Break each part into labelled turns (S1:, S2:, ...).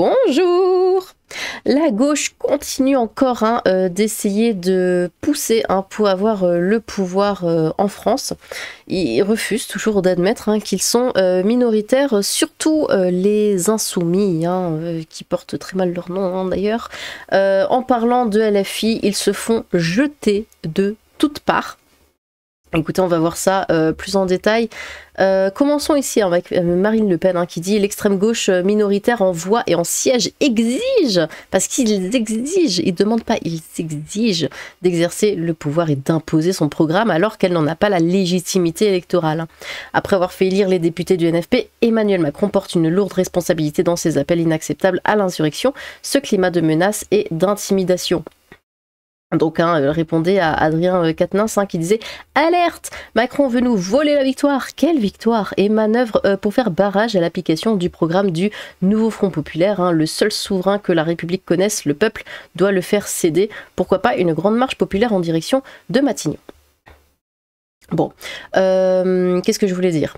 S1: Bonjour. La gauche continue encore d'essayer de pousser pour avoir le pouvoir en France. Ils refusent toujours d'admettre qu'ils sont minoritaires, surtout les insoumis, qui portent très mal leur nom d'ailleurs. En parlant de LFI, ils se font jeter de toutes parts. Écoutez, on va voir ça plus en détail. Commençons ici avec Marine Le Pen qui dit l'extrême gauche minoritaire en voix et en siège exige, parce qu'ils exigent, ils ne demandent pas, ils exigent d'exercer le pouvoir et d'imposer son programme alors qu'elle n'en a pas la légitimité électorale. Après avoir fait élire les députés du NFP, Emmanuel Macron porte une lourde responsabilité dans ses appels inacceptables à l'insurrection, ce climat de menace et d'intimidation. Donc, répondait à Adrien Quatennens qui disait « Alerte! Macron veut nous voler la victoire! Quelle victoire ?» Et manœuvre pour faire barrage à l'application du programme du Nouveau Front Populaire. Le seul souverain que la République connaisse, le peuple, doit le faire céder. Pourquoi pas une grande marche populaire en direction de Matignon. Bon, qu'est-ce que je voulais dire ?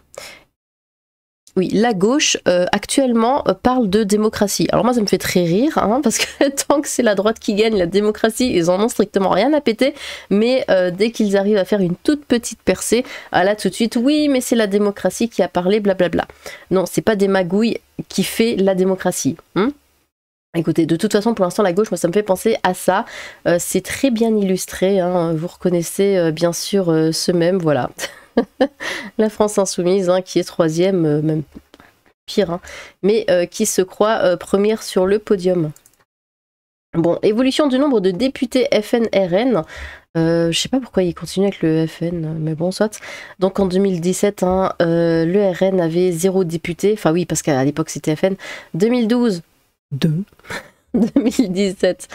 S1: Oui, la gauche actuellement parle de démocratie. Alors moi ça me fait très rire, parce que tant que c'est la droite qui gagne, la démocratie, ils en ont strictement rien à péter, mais dès qu'ils arrivent à faire une toute petite percée, là tout de suite, oui mais c'est la démocratie qui a parlé, blablabla. Non, c'est pas des magouilles qui fait la démocratie. Écoutez, de toute façon, pour l'instant, la gauche, moi, ça me fait penser à ça. C'est très bien illustré, vous reconnaissez bien sûr ce même, voilà. La France insoumise qui est troisième, même pire, mais qui se croit première sur le podium. Bon, évolution du nombre de députés FN-RN. Je sais pas pourquoi il continue avec le FN, mais bon, soit. Donc en 2017, le RN avait 0 député. Enfin oui, parce qu'à l'époque c'était FN. 2012, 2. 2017,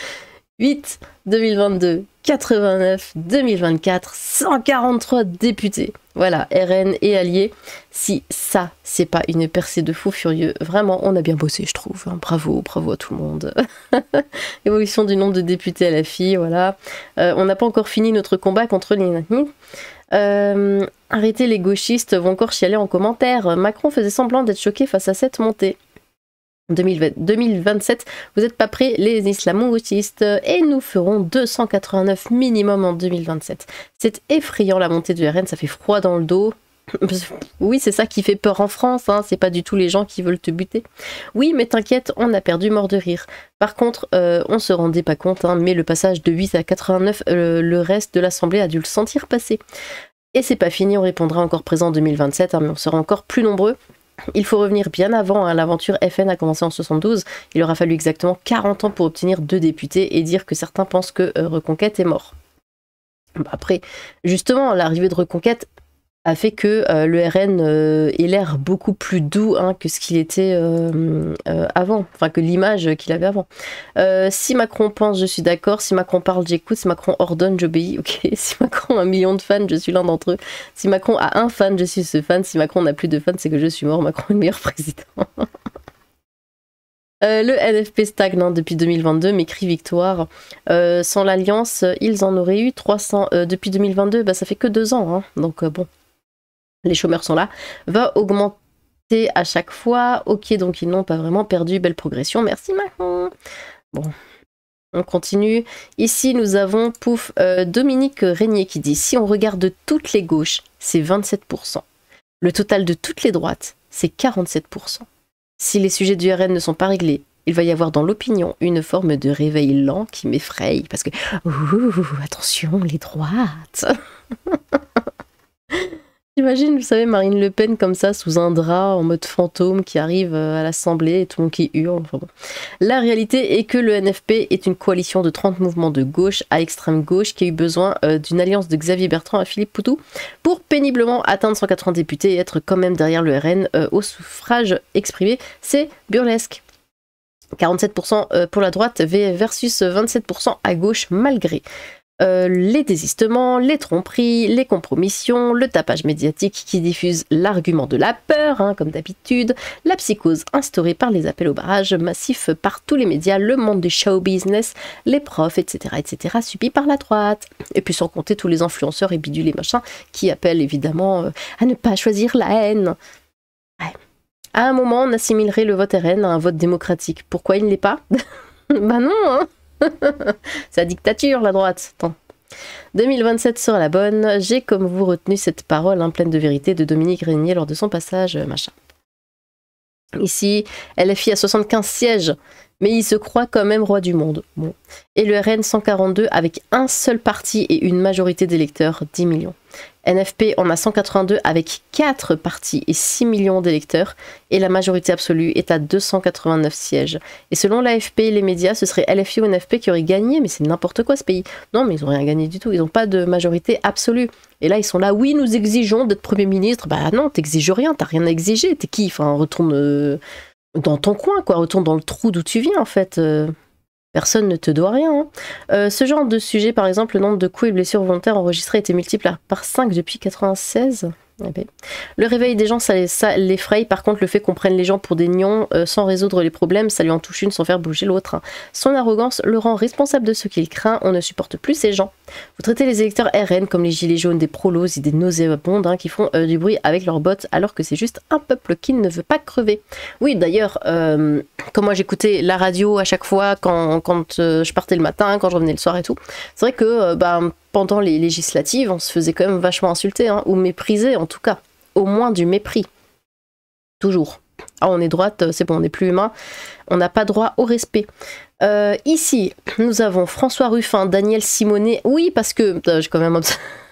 S1: 8. 2022, 89. 2024, 143 députés. Voilà, RN et alliés. Si ça, c'est pas une percée de fou furieux, vraiment, on a bien bossé, je trouve. Bravo, bravo à tout le monde. Évolution du nombre de députés à la fille, voilà. On n'a pas encore fini notre combat contre les arrêtez les gauchistes, vont encore chialer en commentaire. Macron faisait semblant d'être choqué face à cette montée. 2027, vous n'êtes pas prêts les islamo-gauchistes et nous ferons 289 minimum en 2027. C'est effrayant la montée du RN, ça fait froid dans le dos. Oui, c'est ça qui fait peur en France, c'est pas du tout les gens qui veulent te buter. Oui, mais t'inquiète, on a perdu mort de rire. Par contre, on se rendait pas compte, mais le passage de 8 à 89, le reste de l'Assemblée a dû le sentir passer. Et c'est pas fini, on répondra encore présent en 2027, mais on sera encore plus nombreux. Il faut revenir bien avant, l'aventure FN a commencé en 72, il aura fallu exactement 40 ans pour obtenir 2 députés et dire que certains pensent que Reconquête est mort. Après, justement, l'arrivée de Reconquête a fait que le RN ait l'air beaucoup plus doux que ce qu'il était avant, enfin que l'image qu'il avait avant. Si Macron pense, je suis d'accord. Si Macron parle, j'écoute. Si Macron ordonne, j'obéis. Ok. Si Macron a 1 million de fans, je suis l'un d'entre eux. Si Macron a un fan, je suis ce fan. Si Macron n'a plus de fans, c'est que je suis mort. Macron est le meilleur président. Le NFP stagne depuis 2022, mais crie victoire. Sans l'Alliance, ils en auraient eu 300. Depuis 2022, ça fait que 2 ans. Donc bon. Les chômeurs sont là, va augmenter à chaque fois. Ok, donc ils n'ont pas vraiment perdu. Belle progression, merci Macron. Bon, on continue. Ici, nous avons Dominique Régnier qui dit « Si on regarde toutes les gauches, c'est 27%. Le total de toutes les droites, c'est 47%. Si les sujets du RN ne sont pas réglés, il va y avoir dans l'opinion une forme de réveil lent qui m'effraie. Parce que, attention, les droites !» J'imagine, vous savez, Marine Le Pen comme ça, sous un drap, en mode fantôme, qui arrive à l'Assemblée et tout le monde qui hurle. Enfin bon. La réalité est que le NFP est une coalition de 30 mouvements de gauche à extrême gauche qui a eu besoin d'une alliance de Xavier Bertrand à Philippe Poutou pour péniblement atteindre 180 députés et être quand même derrière le RN au suffrage exprimé. C'est burlesque. 47% pour la droite versus 27% à gauche malgré. Les désistements, les tromperies, les compromissions, le tapage médiatique qui diffuse l'argument de la peur, comme d'habitude, la psychose instaurée par les appels au barrage massifs par tous les médias, le monde du show business, les profs, etc., subis par la droite. Et puis sans compter tous les influenceurs et bidules et machins qui appellent évidemment à ne pas choisir la haine. Ouais. À un moment, on assimilerait le vote RN à un vote démocratique. Pourquoi il ne l'est pas? Bah non, hein. C'est la dictature, la droite. Attends. 2027 sera la bonne. J'ai comme vous retenu cette parole pleine de vérité de Dominique Régnier lors de son passage, machin. Ici, LFI a 75 sièges, mais il se croit quand même roi du monde. Bon. Et le RN 142 avec un seul parti et une majorité d'électeurs, 10 millions. NFP en a 182 avec 4 partis et 6 millions d'électeurs, et la majorité absolue est à 289 sièges. Et selon l'AFP et les médias, ce serait LFI ou NFP qui auraient gagné, mais c'est n'importe quoi ce pays. Non, mais ils n'ont rien gagné du tout, ils n'ont pas de majorité absolue. Et là, ils sont là, oui, nous exigeons d'être Premier ministre. Bah non, t'exiges rien, t'as rien à exiger, t'es qui? Enfin, retourne dans ton coin, quoi, retourne dans le trou d'où tu viens, en fait. Personne ne te doit rien. Hein. Ce genre de sujet, par exemple, le nombre de coups et blessures volontaires enregistrés était multiple par 5 depuis 96. Eh ben. Le réveil des gens, ça l'effraie. Par contre, le fait qu'on prenne les gens pour des nions sans résoudre les problèmes, ça lui en touche une sans faire bouger l'autre. Hein. Son arrogance le rend responsable de ce qu'il craint. On ne supporte plus ces gens. Vous traitez les électeurs RN comme les gilets jaunes, des prolos et des nauséabondes hein, qui font du bruit avec leurs bottes alors que c'est juste un peuple qui ne veut pas crever. Oui, d'ailleurs, quand moi j'écoutais la radio à chaque fois quand je partais le matin, quand je revenais le soir et tout, c'est vrai que pendant les législatives, on se faisait quand même vachement insulter, hein, ou mépriser en tout cas. Au moins du mépris. Toujours. Ah, on est droite, c'est bon, on n'est plus humain. On n'a pas droit au respect. Ici, nous avons François Ruffin, Daniel Simonet. Oui, parce que, j'ai quand même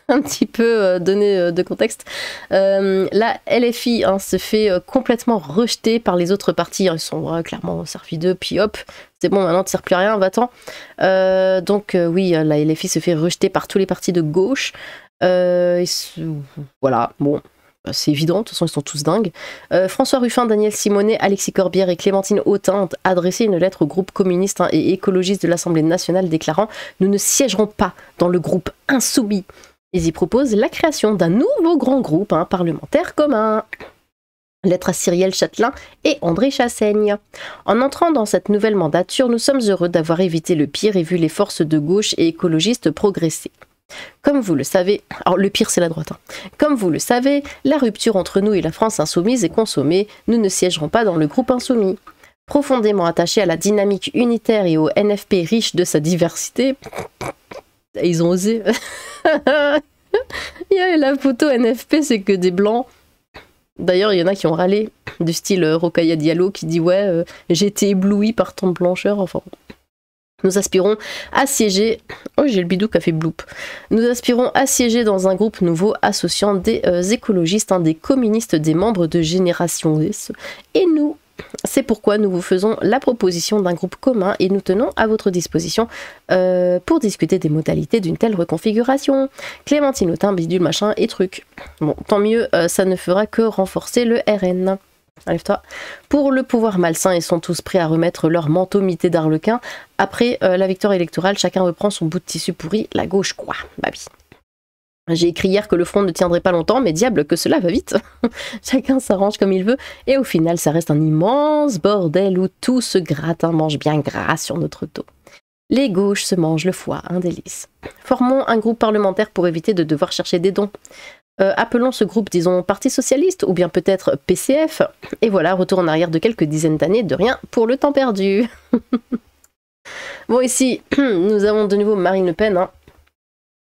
S1: un petit peu donné de contexte. La LFI hein, se fait complètement rejeter par les autres partis. Ils sont clairement servis d'eux, puis hop, c'est bon, maintenant tu ne sers plus à rien, va-t'en. Donc oui, la LFI se fait rejeter par tous les partis de gauche. Voilà, bon. C'est évident, de toute façon ils sont tous dingues. François Ruffin, Daniel Simonet, Alexis Corbière et Clémentine Autain ont adressé une lettre au groupe communiste hein, et écologiste de l'Assemblée nationale déclarant « Nous ne siégerons pas dans le groupe insoumis ». Ils y proposent la création d'un nouveau grand groupe hein, parlementaire commun. Lettre à Cyrielle Châtelain et André Chassaigne. En entrant dans cette nouvelle mandature, nous sommes heureux d'avoir évité le pire et vu les forces de gauche et écologistes progresser. Comme vous le savez, alors le pire c'est la droite, hein. Comme vous le savez, la rupture entre nous et la France insoumise est consommée, nous ne siégerons pas dans le groupe insoumis. Profondément attaché à la dynamique unitaire et au NFP riche de sa diversité, ils ont osé. Il y a la photo NFP, c'est que des blancs. D'ailleurs, il y en a qui ont râlé, du style Rokhaya Diallo qui dit ouais, j'ai été ébloui par tant de blancheur, enfin bon. Nous aspirons à siéger... Oh, j'ai le bidou qui a fait bloop. Nous aspirons à siéger dans un groupe nouveau associant des écologistes, hein, des communistes, des membres de Génération S. Et nous, c'est pourquoi nous vous faisons la proposition d'un groupe commun et nous tenons à votre disposition pour discuter des modalités d'une telle reconfiguration. Clémentine Autain, bidule, machin et truc. Bon, tant mieux, ça ne fera que renforcer le RN. Enlève-toi. Pour le pouvoir malsain, ils sont tous prêts à remettre leur manteau mité d'arlequin. Après la victoire électorale, chacun reprend son bout de tissu pourri, la gauche quoi. Bah oui. J'ai écrit hier que le front ne tiendrait pas longtemps, mais diable que cela va vite. Chacun s'arrange comme il veut, et au final ça reste un immense bordel où tout ce gratin mange bien gras sur notre dos. Les gauches se mangent le foie, un délice. Formons un groupe parlementaire pour éviter de devoir chercher des dons. Appelons ce groupe, disons, Parti Socialiste, ou bien peut-être PCF, et voilà, retour en arrière de quelques dizaines d'années, de rien pour le temps perdu. Bon, ici, nous avons de nouveau Marine Le Pen, hein,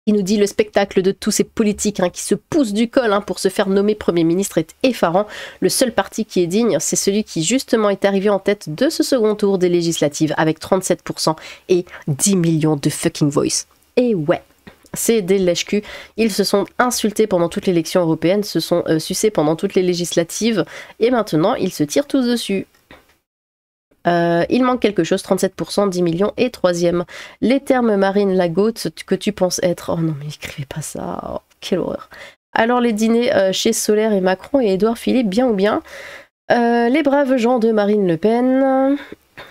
S1: qui nous dit le spectacle de tous ces politiques hein, qui se poussent du col hein, pour se faire nommer Premier ministre est effarant. Le seul parti qui est digne, c'est celui qui justement est arrivé en tête de ce second tour des législatives avec 37% et 10 millions de fucking voix. Et ouais. C'est des lèche-culs. Ils se sont insultés pendant toute l'élection européenne, se sont sucés pendant toutes les législatives, et maintenant ils se tirent tous dessus. Il manque quelque chose, 37%, 10 millions et 3e. Les termes Marine Lagotte que tu penses être... Oh non mais écrivez pas ça, oh, quelle horreur. Alors les dîners chez Solaire et Macron et Édouard Philippe, bien ou bien. Les braves gens de Marine Le Pen...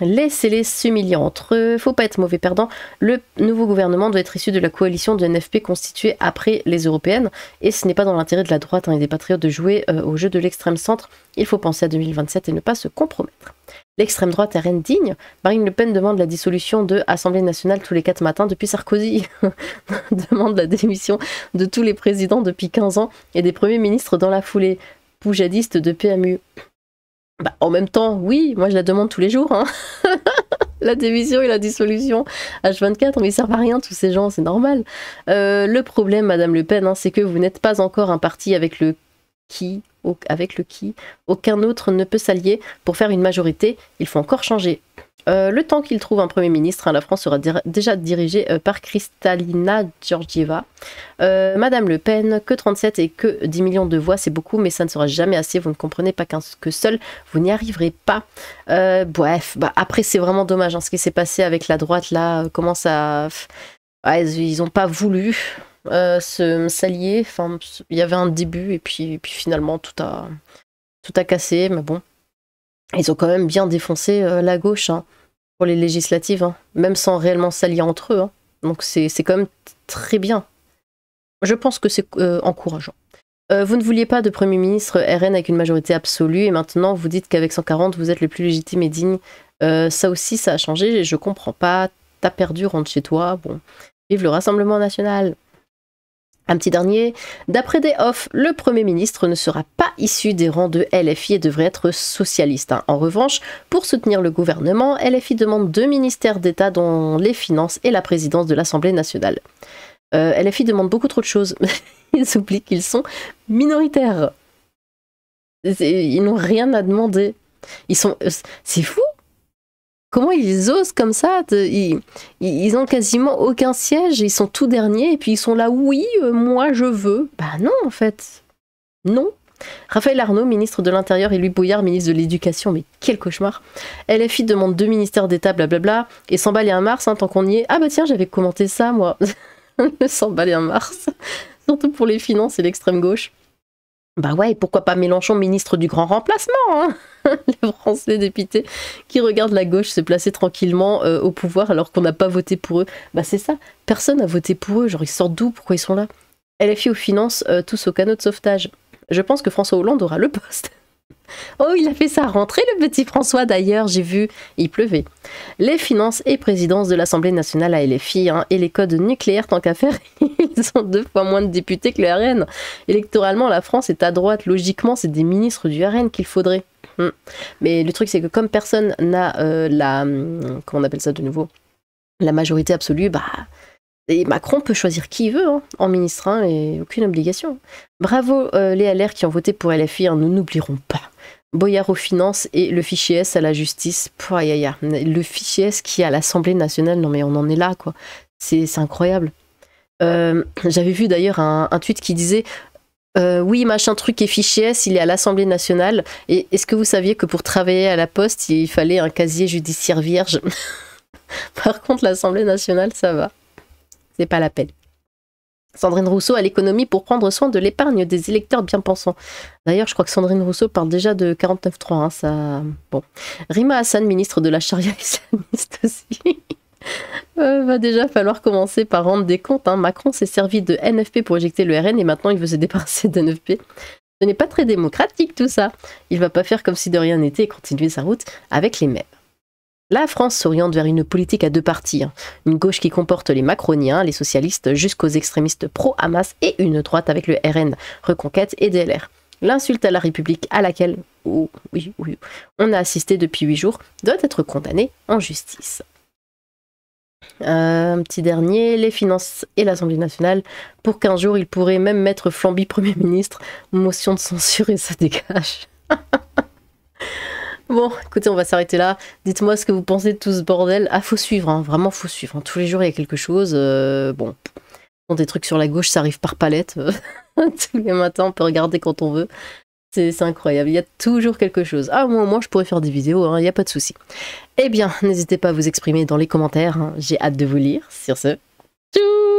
S1: Laissez-les s'humilier entre eux, faut pas être mauvais perdant. Le nouveau gouvernement doit être issu de la coalition de NFP constituée après les européennes, et ce n'est pas dans l'intérêt de la droite hein, et des patriotes de jouer au jeu de l'extrême centre. Il faut penser à 2027 et ne pas se compromettre. L'extrême droite est reine digne. Marine Le Pen demande la dissolution de l'Assemblée nationale tous les 4 matins depuis Sarkozy. Demande la démission de tous les présidents depuis 15 ans et des premiers ministres dans la foulée. Poujadiste de PMU. Bah, en même temps, oui, moi je la demande tous les jours, hein. La démission et la dissolution H24, mais ils servent à rien tous ces gens, c'est normal. Le problème, Madame Le Pen, hein, c'est que vous n'êtes pas encore un parti avec le qui, aucun autre ne peut s'allier pour faire une majorité, il faut encore changer. Le temps qu'il trouve un Premier ministre, hein, la France sera déjà dirigée par Kristalina Georgieva. Madame Le Pen, que 37 et que 10 millions de voix, c'est beaucoup, mais ça ne sera jamais assez, vous ne comprenez pas que seul, vous n'y arriverez pas. Bref, bah, après c'est vraiment dommage, hein, ce qui s'est passé avec la droite, là, comment ça... Ouais, ils n'ont pas voulu s'allier, enfin, il y avait un début, et puis finalement tout a cassé, mais bon. Ils ont quand même bien défoncé la gauche, hein, pour les législatives, hein, même sans réellement s'allier entre eux. Hein. Donc c'est quand même très bien. Je pense que c'est encourageant. Vous ne vouliez pas de Premier ministre RN avec une majorité absolue, et maintenant vous dites qu'avec 140, vous êtes le plus légitime et digne. Ça aussi, ça a changé, je comprends pas. T'as perdu, rentre chez toi. Bon, vive le Rassemblement national. Un petit dernier, d'après des off, le Premier ministre ne sera pas issu des rangs de LFI et devrait être socialiste. Hein. En revanche, pour soutenir le gouvernement, LFI demande 2 ministères d'État dont les finances et la présidence de l'Assemblée nationale. LFI demande beaucoup trop de choses. Ils oublient qu'ils sont minoritaires. Ils n'ont rien à demander. C'est fou. Comment ils osent comme ça? Ils ont quasiment aucun siège, ils sont tout derniers, et puis ils sont là, oui, moi je veux. Bah non, en fait. Non. Raphaël Arnaud, ministre de l'Intérieur, et Louis Bouillard, ministre de l'Éducation, mais quel cauchemar. LFI demande 2 ministères d'État, blablabla, et 100 balles et un Mars, hein, tant qu'on y est. Ah bah tiens, j'avais commenté ça, moi. Le 100 balles et un Mars. Surtout pour les finances et l'extrême gauche. Bah ouais, pourquoi pas Mélenchon, ministre du grand remplacement, hein. Les Français dépités qui regardent la gauche se placer tranquillement au pouvoir alors qu'on n'a pas voté pour eux. Bah c'est ça, personne n'a voté pour eux, genre ils sortent d'où, pourquoi ils sont là? LFI aux finances, tous au canot de sauvetage. Je pense que François Hollande aura le poste. Oh, il a fait sa rentrée, le petit François, d'ailleurs, j'ai vu, il pleuvait. Les finances et présidence de l'Assemblée nationale à LFI, hein, et les codes nucléaires, tant qu'à faire, ils ont 2 fois moins de députés que le RN. Électoralement, la France est à droite, logiquement, c'est des ministres du RN qu'il faudrait. Mais le truc, c'est que comme personne n'a comment on appelle ça de nouveau, la majorité absolue, bah... Et Macron peut choisir qui il veut, hein, en ministre, hein, et aucune obligation. Bravo les LR qui ont voté pour LFI, hein, nous n'oublierons pas. Boyard aux finances et le fichier S à la justice. Le fichier S qui est à l'Assemblée nationale, non mais on en est là, quoi. C'est incroyable. J'avais vu d'ailleurs un tweet qui disait oui, machin truc et fichier S, il est à l'Assemblée nationale. Et est-ce que vous saviez que pour travailler à la Poste, il fallait un casier judiciaire vierge? Par contre, l'Assemblée nationale, ça va. C'est pas la peine. Sandrine Rousseau à l'économie pour prendre soin de l'épargne des électeurs bien pensants. D'ailleurs, je crois que Sandrine Rousseau parle déjà de 49.3. Hein, ça... Bon. Rima Hassan, ministre de la charia islamiste aussi. Va déjà falloir commencer par rendre des comptes. Hein. Macron s'est servi de NFP pour éjecter le RN et maintenant il veut se débarrasser de NFP. Ce n'est pas très démocratique tout ça. Il va pas faire comme si de rien n'était et continuer sa route avec les mêmes. La France s'oriente vers une politique à 2 partis, hein. Une gauche qui comporte les macroniens, les socialistes, jusqu'aux extrémistes pro-Hamas, et une droite avec le RN, Reconquête et DLR. L'insulte à la République à laquelle, on a assisté depuis 8 jours, doit être condamnée en justice. Un petit dernier, les finances et l'Assemblée nationale. Pour 15 jours, il pourrait même mettre Flamby Premier ministre, motion de censure et ça dégage. Bon, écoutez, on va s'arrêter là. Dites-moi ce que vous pensez de tout ce bordel. Ah, faut suivre, hein, vraiment faut suivre. Hein. Tous les jours, il y a quelque chose. Bon, des trucs sur la gauche, ça arrive par palette. Tous les matins, on peut regarder quand on veut. C'est incroyable, il y a toujours quelque chose. Ah, moi, je pourrais faire des vidéos, hein, il n'y a pas de souci. Eh bien, n'hésitez pas à vous exprimer dans les commentaires. Hein. J'ai hâte de vous lire. Sur ce, tchou!